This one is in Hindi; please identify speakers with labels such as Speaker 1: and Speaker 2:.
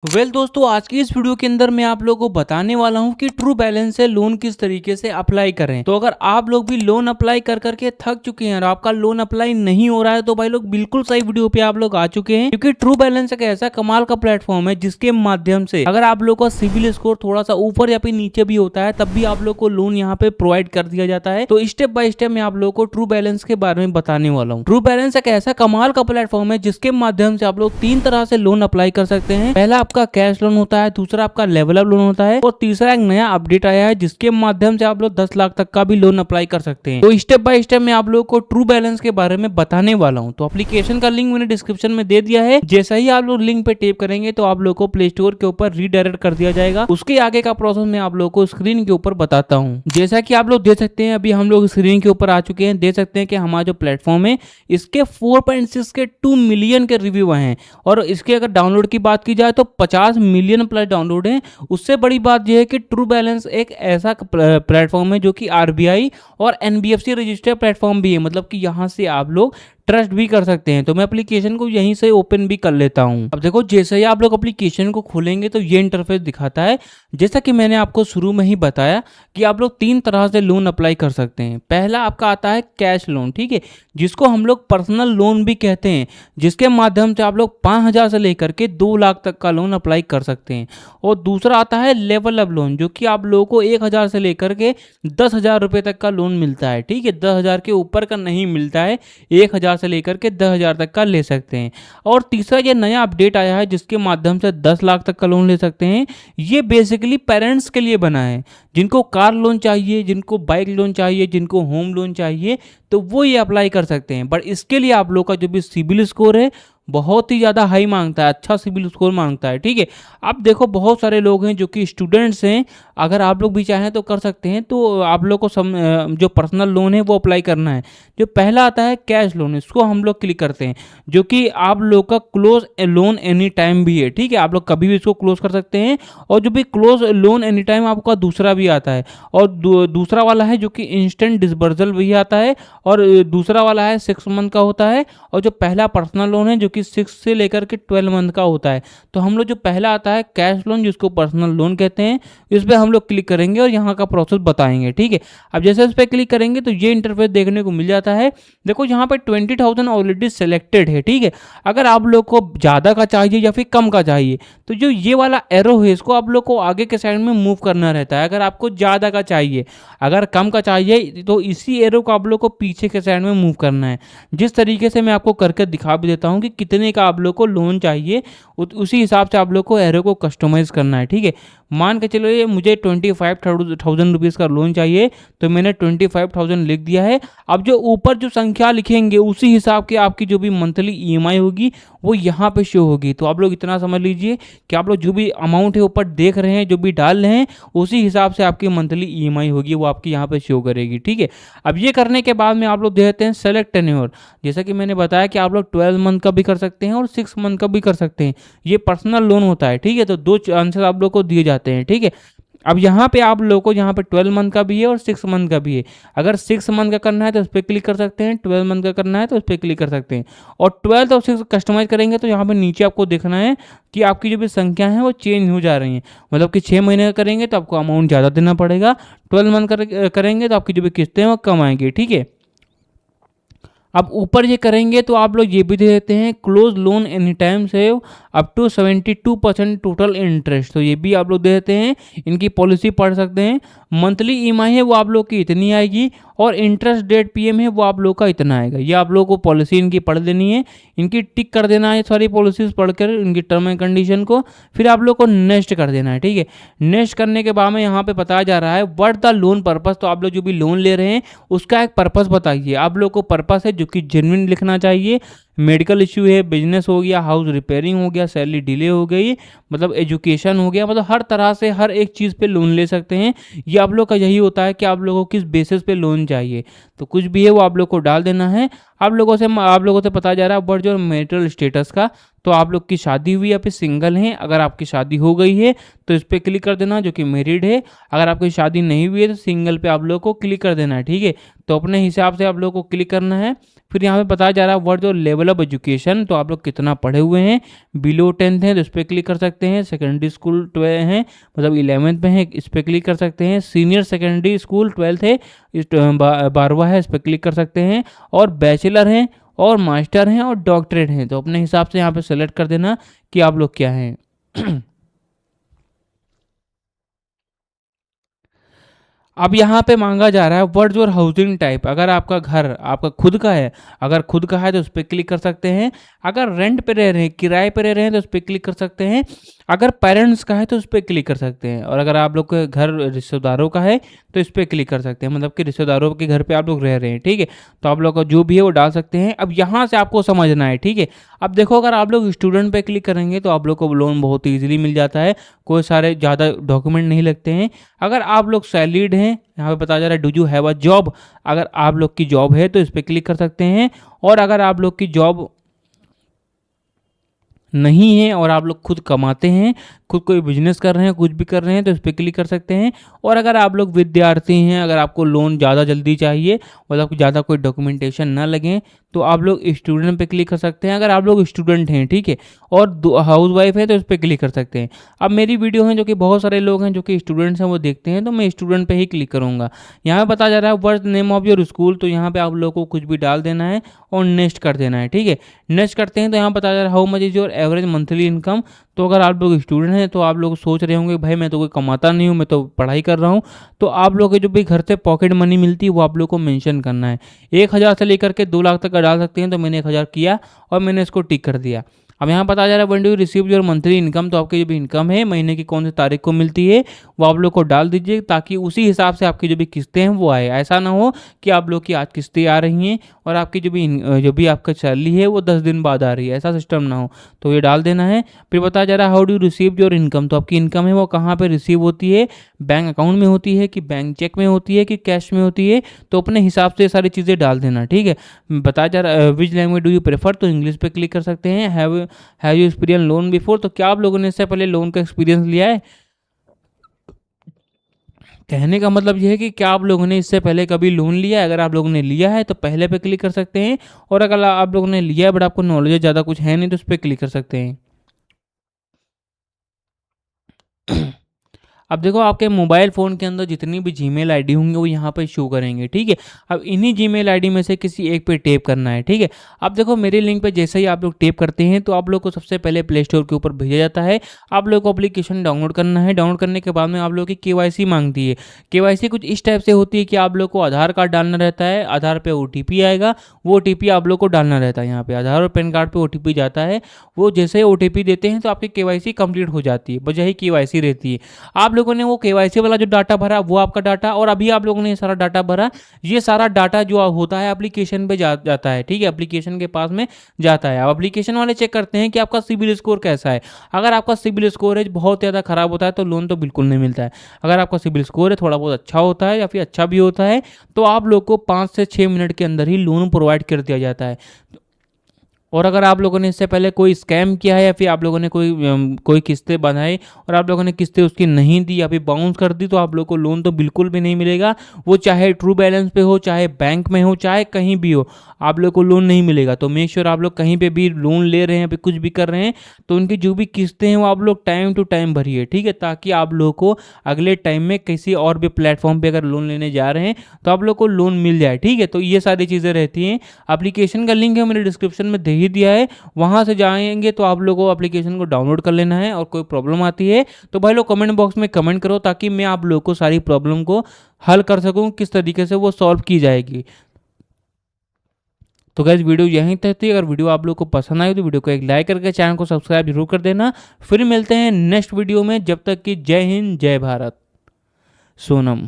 Speaker 1: दोस्तों, आज की इस वीडियो के अंदर मैं आप लोगों को बताने वाला हूं कि ट्रू बैलेंस से लोन किस तरीके से अप्लाई करें। तो अगर आप लोग भी लोन अप्लाई कर करके थक चुके हैं और आपका लोन अप्लाई नहीं हो रहा है तो भाई लोग बिल्कुल सही वीडियो पे आप लोग आ चुके हैं, क्योंकि ट्रू बैलेंस एक ऐसा कमाल का प्लेटफॉर्म है जिसके माध्यम से अगर आप लोग का सिविल स्कोर थोड़ा सा ऊपर या फिर नीचे भी होता है तब भी आप लोग को लोन यहाँ पे प्रोवाइड कर दिया जाता है। तो स्टेप बाय स्टेप मैं आप लोग को ट्रू बैलेंस के बारे में बताने वाला हूँ। ट्रू बैलेंस एक ऐसा कमाल का प्लेटफॉर्म है जिसके माध्यम से आप लोग 3 तरह से लोन अप्लाई कर सकते हैं। पहला आपका कैश लोन होता है, दूसरा आपका लेवल अप लोन होता है और तीसरा एक नया अपडेट आया है जिसके माध्यम से आप लोग 10 लाख तक का भी लोन अप्लाई कर सकते हैं। तो स्टेप बाय स्टेप मैं आप लोगों को ट्रू बैलेंस के बारे में बताने वाला हूं। तो एप्लीकेशन का लिंक मैंने डिस्क्रिप्शन में दे दिया है। जैसा ही आप लोग लिंक पे टैप करेंगे तो आप लोग को प्ले स्टोर के ऊपर रीडायरेक्ट कर दिया जाएगा। उसके आगे का प्रोसेस मैं आप लोग को स्क्रीन के ऊपर बताता हूँ। जैसा कि आप लोग देख सकते हैं, अभी हम लोग स्क्रीन के ऊपर आ चुके हैं। देख सकते हैं कि हमारा जो प्लेटफॉर्म है इसके 4.6 के 2 मिलियन के रिव्यू आए हैं और इसके अगर डाउनलोड की बात की जाए तो 50 मिलियन प्लस डाउनलोड है। उससे बड़ी बात यह है कि ट्रू बैलेंस एक ऐसा प्लेटफॉर्म है जो कि आरबीआई और एनबीएफसी रजिस्टर्ड प्लेटफॉर्म भी है, मतलब कि यहां से आप लोग ट्रस्ट भी कर सकते हैं। तो मैं एप्लीकेशन को यहीं से ओपन भी कर लेता हूं। अब देखो, जैसे ही आप लोग एप्लीकेशन को खोलेंगे तो ये इंटरफेस दिखाता है। जैसा कि मैंने आपको शुरू में ही बताया कि आप लोग 3 तरह से लोन अप्लाई कर सकते हैं। पहला आपका आता है कैश लोन, ठीक है, जिसको हम लोग पर्सनल लोन भी कहते हैं, जिसके माध्यम से आप लोग 5,000 से लेकर के 2 लाख तक का लोन अप्लाई कर सकते हैं। और दूसरा आता है लेवल अप लोन, जो कि आप लोगों को 1,000 से लेकर के 10,000 रुपये तक का लोन मिलता है, ठीक है। 10,000 के ऊपर का नहीं मिलता है, 1,000 से लेकर के 10,000 तक का ले सकते हैं। और तीसरा ये नया अपडेट आया है जिसके माध्यम से 10 लाख तक का लोन ले सकते हैं। ये बेसिकली पेरेंट्स के लिए बना है, जिनको कार लोन चाहिए, जिनको बाइक लोन चाहिए, जिनको होम लोन चाहिए, तो वो ये अप्लाई कर सकते हैं। बट इसके लिए आप लोग का जो भी सिबिल स्कोर है बहुत ही ज़्यादा हाई मांगता है, अच्छा सिबिल स्कोर मांगता है, ठीक है। अब देखो, बहुत सारे लोग हैं जो कि स्टूडेंट्स हैं, अगर आप लोग भी चाहें तो कर सकते हैं। तो आप लोग को जो पर्सनल लोन है वो अप्लाई करना है। जो पहला आता है कैश लोन, इसको हम लोग क्लिक करते हैं, जो कि आप लोग का क्लोज लोन एनी टाइम भी है, ठीक है। आप लोग कभी भी इसको क्लोज कर सकते हैं। और जो भी क्लोज लोन एनी टाइम आपका दूसरा भी आता है, और दूसरा वाला है जो कि इंस्टेंट डिसबर्सल भी आता है, और दूसरा वाला है 6 मंथ का होता है। और जो पहला पर्सनल लोन है जो कि 6 से लेकर के 12 मंथ का होता है। तो हम लोग जो पहला आता है कैश लोन, जिसको पर्सनल लोन कहते हैं, इस पर हम लोग क्लिक करेंगे और यहाँ का प्रोसेस बताएंगे, ठीक है। अब जैसे इस पर क्लिक करेंगे तो ये इंटरफेस देखने को मिल जाता है। देखो, यहाँ पे 20,000 ऑलरेडी सेलेक्टेड है, ठीक है। अगर आप लोग को ज़्यादा का चाहिए या फिर कम का चाहिए तो जो ये वाला एरो है इसको आप लोग को आगे के साइड में मूव करना रहता है, अगर आपको ज़्यादा का चाहिए। अगर कम का चाहिए तो इसी एरो को आप लोग को पीछे के साइड में मूव करना है। जिस तरीके से मैं आपको करके दिखा भी देता हूँ कि कितने का आप लोग को लोन चाहिए, उसी हिसाब से आप लोग को एरो को कस्टमाइज करना है, ठीक है। मान के चलो ये मुझे 25,000 रुपीज़ का लोन चाहिए, तो मैंने 25,000 लिख दिया है। अब जो ऊपर जो संख्या लिखेंगे उसी हिसाब के आपकी जो भी मंथली ईएमआई होगी वो यहाँ पे शो होगी। तो आप लोग इतना समझ लीजिए कि आप लोग जो भी अमाउंट है ऊपर देख रहे हैं, जो भी डाल रहे हैं, उसी हिसाब से आपकी मंथली ईएमआई होगी, वो आपकी यहाँ पे शो करेगी, ठीक है। अब ये करने के बाद में आप लोग देते हैं सेलेक्ट टेन्योर। जैसा कि मैंने बताया कि आप लोग 12 मंथ का भी कर सकते हैं और 6 मंथ का भी कर सकते हैं। ये पर्सनल लोन होता है, ठीक है। तो 2 चांसेस आप लोग को दिए जाते हैं, ठीक है। अब यहाँ पे आप लोगों को यहाँ पे 12 मंथ का भी है और 6 मंथ का भी है। अगर 6 मंथ का करना है तो उस पर क्लिक कर सकते हैं, 12 मंथ का करना है तो उस पर क्लिक कर सकते हैं। और 12 और 6 कस्टमाइज करेंगे तो यहाँ पे नीचे आपको देखना है कि आपकी जो भी संख्या है वो चेंज हो जा रही है। मतलब कि 6 महीने का करेंगे तो आपको अमाउंट ज़्यादा देना पड़ेगा, 12 मंथ करेंगे तो आपकी जो भी किस्तें हैं वो कम आएंगी, ठीक है। अब ऊपर ये करेंगे तो आप लोग ये भी दे देते हैं close loan any time save up to 72% total interest. तो ये भी आप लोग दे देते हैं, इनकी पॉलिसी पढ़ सकते हैं। मंथली ईएमआई है वो आप लोग की इतनी आएगी और इंटरेस्ट डेट पीएम है वो आप लोग का इतना आएगा। ये आप लोगों को पॉलिसी इनकी पढ़ लेनी है, इनकी टिक कर देना है सारी पॉलिसीज पढ़कर, इनकी टर्म एंड कंडीशन को। फिर आप लोग को नेक्स्ट कर देना है, ठीक है। नेक्स्ट करने के बाद में यहाँ पे बताया जा रहा है व्हाट द लोन पर्पस। तो आप लोग जो भी लोन ले रहे हैं उसका एक पर्पस बताइए। आप लोग को पर्पस है जो कि जेन्युइन लिखना चाहिए। मेडिकल इश्यू है, बिजनेस हो गया, हाउस रिपेयरिंग हो गया, सैलरी डिले हो गई, मतलब एजुकेशन हो गया, मतलब हर तरह से हर एक चीज़ पे लोन ले सकते हैं। ये आप लोग का यही होता है कि आप लोगों को किस बेसिस पे लोन चाहिए। तो कुछ भी है वो आप लोग को डाल देना है। आप लोगों से पता जा रहा है बर्थ और मैरिटल स्टेटस का। तो आप लोग की शादी हुई या फिर सिंगल हैं। अगर आपकी शादी हो गई है तो इस पर क्लिक कर देना जो कि मैरिड है। अगर आपकी शादी नहीं हुई है तो सिंगल पे आप लोग को क्लिक कर देना है, ठीक है। तो अपने हिसाब से आप लोग को क्लिक करना है। फिर यहाँ पे बताया जा रहा है what your level of education, तो आप लोग कितना पढ़े हुए हैं। बिलो 10th है तो इस पर क्लिक कर सकते हैं। सेकेंडरी स्कूल 12 है, मतलब 11th में है, इस पर क्लिक कर सकते हैं। सीनियर सेकेंडरी स्कूल 12th है, 12वां है, इस पर क्लिक कर सकते हैं। और बैचलर हैं और मास्टर हैं और डॉक्टरेट हैं, तो अपने हिसाब से यहाँ पे सेलेक्ट कर देना कि आप लोग क्या हैं। अब यहाँ पे मांगा जा रहा है व्हाट योर हाउसिंग टाइप। अगर आपका घर आपका खुद का है, अगर खुद का है तो उस पर क्लिक कर सकते हैं। अगर रेंट पे रह रहे हैं, किराए पे रह रहे हैं, तो उस पर क्लिक कर सकते हैं। अगर पेरेंट्स का है तो उस पर क्लिक कर सकते हैं। और अगर आप लोग के घर रिश्तेदारों का है तो इस पर क्लिक कर सकते हैं, मतलब कि रिश्तेदारों के घर पे आप लोग रह रहे हैं, ठीक है। तो आप लोग का जो भी है वो डाल सकते हैं। अब यहाँ से आपको समझना है, ठीक है। अब देखो अगर आप लोग स्टूडेंट पे क्लिक करेंगे तो आप लोग को लोन बहुत ईजिली मिल जाता है, कोई सारे ज़्यादा डॉक्यूमेंट नहीं लगते हैं। अगर आप लोग सैलरीड हैं, यहाँ पे बताया जा रहा है do you have a job, अगर आप लोग की जॉब है तो इस पर क्लिक कर सकते हैं। और अगर आप लोग की जॉब नहीं है और आप लोग खुद कमाते हैं, खुद कोई बिजनेस कर रहे हैं, कुछ भी कर रहे हैं, तो इस पर क्लिक कर सकते हैं। और अगर आप लोग विद्यार्थी हैं, अगर आपको लोन ज़्यादा जल्दी चाहिए, मतलब ज़्यादा कोई डॉक्यूमेंटेशन ना लगे, तो आप लोग स्टूडेंट पे क्लिक कर सकते हैं। अगर आप लोग स्टूडेंट हैं, ठीक है, और हाउस वाइफ है तो इस पर क्लिक कर सकते हैं। अब मेरी वीडियो है जो कि बहुत सारे लोग हैं जो कि स्टूडेंट्स हैं वो देखते हैं, तो मैं स्टूडेंट पे ही क्लिक करूँगा। यहाँ पे बताया जा रहा है what name of your school, तो यहाँ पे आप लोग को कुछ भी डाल देना है और नेक्स्ट कर देना है, ठीक है। नेक्स्ट करते हैं तो यहाँ बताया जा रहा है how much is your average monthly income. तो अगर आप लोग स्टूडेंट हैं तो आप लोग सोच रहे होंगे भाई मैं तो कोई कमाता नहीं हूँ, मैं तो पढ़ाई कर रहा हूँ, तो आप लोग के जो भी घर से पॉकेट मनी मिलती है वो आप लोग को मेंशन करना है। 1,000 से लेकर के 2 लाख तक का डाल सकते हैं, तो मैंने 1,000 किया और मैंने इसको टिक कर दिया। अब यहाँ पता जा रहा है when do you receive your monthly income, तो आपकी जो भी इनकम है महीने की कौन सी तारीख को मिलती है वो आप लोग को डाल दीजिए, ताकि उसी हिसाब से आपकी जो भी किस्तें हैं वो आए। ऐसा ना हो कि आप लोग की आज किस्तें आ रही हैं और आपकी जो भी आपका सैलरी है वो 10 दिन बाद आ रही है, ऐसा सिस्टम ना हो, तो ये डाल देना है। फिर बताया जा रहा है how do you receive your income, तो आपकी इनकम है वो कहाँ पर रिसीव होती है, बैंक अकाउंट में होती है कि बैंक चेक में होती है कि कैश में होती है, तो अपने हिसाब से सारी चीज़ें डाल देना, ठीक है। बताया जा रहा है which language do you prefer, तो इंग्लिश पे क्लिक कर सकते हैं। Have you experience loan before, तो क्या आप लोगों ने इससे पहले लोन का एक्सपीरियंस लिया है। कहने का मतलब यह है कि क्या आप लोगों ने इससे पहले कभी लोन लिया है। अगर आप लोगों ने लिया है तो पहले पे क्लिक कर सकते हैं, और अगर आप लोगों ने लिया है बट आपको नॉलेज ज़्यादा कुछ है नहीं तो उस पर क्लिक कर सकते हैं। अब देखो आपके मोबाइल फ़ोन के अंदर जितनी भी जीमेल आईडी होंगे वो यहाँ पे शो करेंगे, ठीक है। अब इन्हीं जीमेल आईडी में से किसी एक पे टैप करना है, ठीक है। अब देखो मेरे लिंक पे जैसे ही आप लोग टैप करते हैं तो आप लोग को सबसे पहले प्ले स्टोर के ऊपर भेजा जाता है। आप लोग को एप्लीकेशन डाउनलोड करना है। डाउनलोड करने के बाद में आप लोग की केवाईसी मांगती है। केवाईसी कुछ इस टाइप से होती है कि आप लोग को आधार कार्ड डालना रहता है, आधार पे ओटीपी आएगा, वो ओटीपी आप लोग को डालना रहता है। यहाँ पे आधार और पैन कार्ड पे ओटीपी जाता है, वो जैसे ओटीपी देते हैं तो आपकी केवाईसी कंप्लीट हो जाती है, बस यही केवाईसी रहती है। आप लोगों ने वो केवाईसी वाला जो डाटा भरा वो आपका डाटा, और अभी आप लोगों ने ये सारा डाटा भरा, ये सारा डाटा जो होता है एप्लीकेशन पे जाता है, ठीक है। एप्लीकेशन के पास में जाता है। अब एप्लीकेशन वाले चेक करते हैं कि आपका सिबिल स्कोर कैसा है। अगर आपका सिबिल स्कोरेज बहुत ज़्यादा खराब होता है तो लोन तो बिल्कुल नहीं मिलता है। अगर आपका सिबिल स्कोर है थोड़ा बहुत अच्छा होता है या फिर अच्छा भी होता है तो आप लोग को 5 से 6 मिनट के अंदर ही लोन प्रोवाइड कर दिया जाता है। और अगर आप लोगों ने इससे पहले कोई स्कैम किया है या फिर आप लोगों ने कोई किस्तें बनाई और आप लोगों ने किस्तें उसकी नहीं दी या फिर बाउंस कर दी, तो आप लोग को लोन तो बिल्कुल भी नहीं मिलेगा। वो चाहे ट्रू बैलेंस पे हो, चाहे बैंक में हो, चाहे कहीं भी हो, आप लोग को लोन नहीं मिलेगा। तो मेक श्योर आप लोग कहीं पे भी लोन ले रहे हैं या फिर कुछ भी कर रहे हैं तो उनकी जो भी किस्तें हैं वो आप लोग टाइम टू टाइम भरिए, ठीक है, ताकि आप लोग को अगले टाइम में किसी और भी प्लेटफॉर्म पे अगर लोन लेने जा रहे हैं तो आप लोग को लोन मिल जाए, ठीक है। तो ये सारी चीज़ें रहती हैं। एप्लीकेशन का लिंक है मैंने डिस्क्रिप्शन में दे ही दिया है, वहां से जाएंगे तो आप लोगों को एप्लीकेशन को डाउनलोड कर लेना है। और कोई प्रॉब्लम आती है तो भाई लोग कमेंट बॉक्स में कमेंट करो, ताकि मैं आप लोगों को सारी प्रॉब्लम को हल कर सकूं, किस तरीके से वो सॉल्व की जाएगी। तो गाइस वीडियो यहीं तक थी। अगर वीडियो आप लोग को पसंद आई तो वीडियो को एक लाइक करके चैनल को सब्सक्राइब जरूर कर देना। फिर मिलते हैं नेक्स्ट वीडियो में, जब तक कि जय हिंद जय भारत। सोनम।